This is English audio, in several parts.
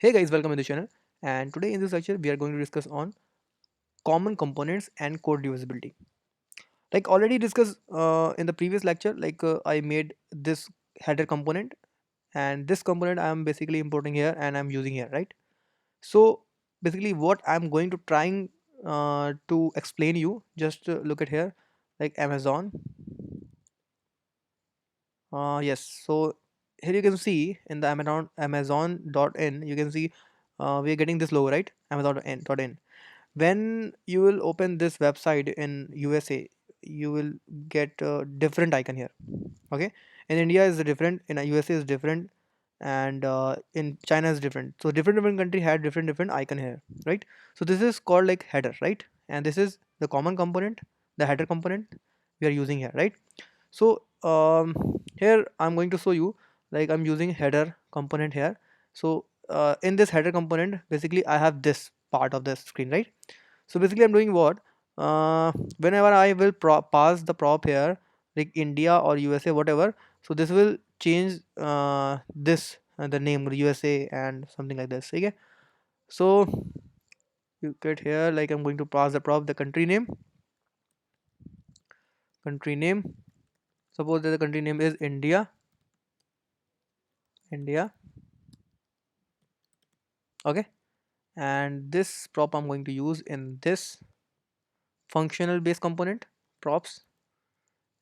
Hey guys, welcome to the channel. And today in this lecture, we are going to discuss on common components and code reusability. Like already discussed in the previous lecture, I made this header component, and this component I am basically importing here and I'm using here, right? So basically, what I'm going to trying to explain you, just look at here, like Amazon. Yes, so here you can see in the Amazon.in, you can see we are getting this logo, right? Amazon.in. When you will open this website in USA, you will get a different icon here. Okay, in India is different, in USA is different, and in China is different. So different country had different icon here, right? So this is called like header, right? And this is the common component, the header component we are using here, right? So here I'm going to show you, like I'm using header component here. So in this header component, basically I have this part of the screen, right? So basically I'm doing what, whenever I will pass the prop here, like India or USA, whatever, so this will change this the name USA and something like this. Okay, so you get here, like I'm going to pass the prop, the country name. Suppose that the country name is India. Okay, and this prop I'm going to use in this functional base component props,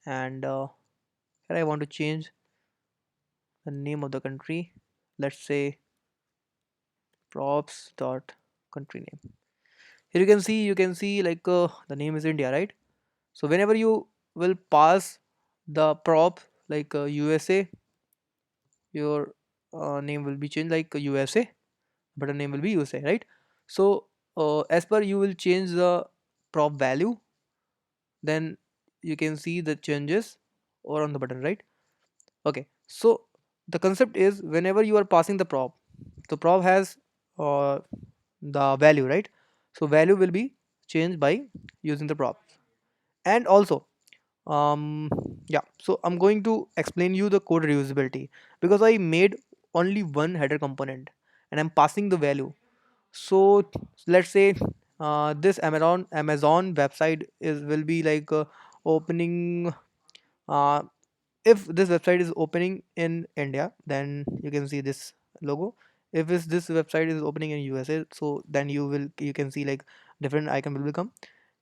and here I want to change the name of the country. Let's say props dot country name. Here you can see like the name is India, right? So whenever you will pass the prop like USA, your name will be changed like USA, but the name will be USA, right? So as per you will change the prop value, then you can see the changes over on the button, right? Okay, so the concept is whenever you are passing the prop has uh, the value, right? So value will be changed by using the prop. And also yeah, so I'm going to explain you the code reusability, because I made only one header component and I'm passing the value. So let's say this Amazon website is will be like opening, uh, if this website is opening in India, then you can see this logo. If this website is opening in USA, so then you can see like different icon will become.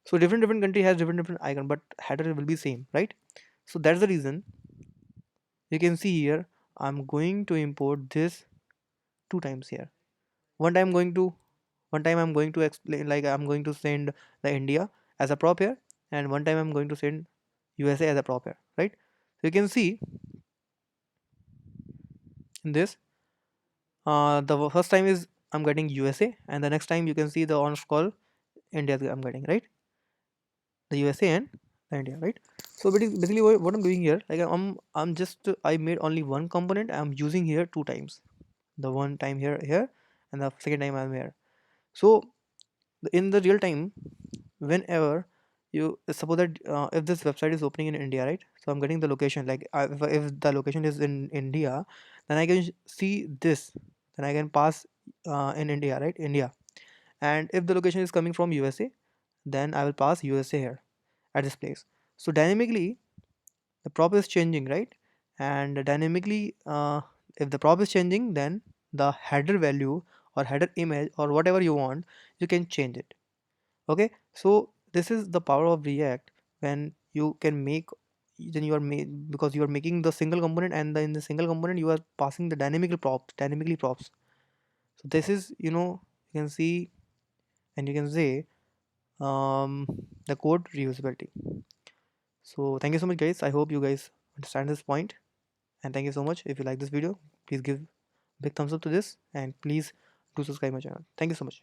So different country has different icon, but header will be same, right? So that's the reason you can see here I'm going to import this two times here. One time I'm going to explain, like I'm going to send the India as a prop here, and one time I'm going to send USA as a prop here, right? So you can see in this, the first time is I'm getting USA, and the next time you can see the on scroll India I'm getting, right? The USA and the India, right? So basically what I'm doing here, like I'm just I made only one component. I'm using here two times. The one time here, and the second time I'm here. So in the real time, whenever you suppose that if this website is opening in India, right? So I'm getting the location, like if the location is in India, then I can see this, then I can pass in India, right? India. And if the location is coming from USA, then I will pass USA here at this place. So dynamically the prop is changing, right? And dynamically if the prop is changing, then the header value or header image or whatever you want, you can change it. Okay, so this is the power of React. When you can make, then you are made, because you are making the single component, and in the single component you are passing the dynamically props. So this is, you can see, and you can say the code reusability. So thank you so much guys, I hope you guys understand this point, and thank you so much. If you like this video, please give big thumbs up to this, and please do subscribe my channel. Thank you so much.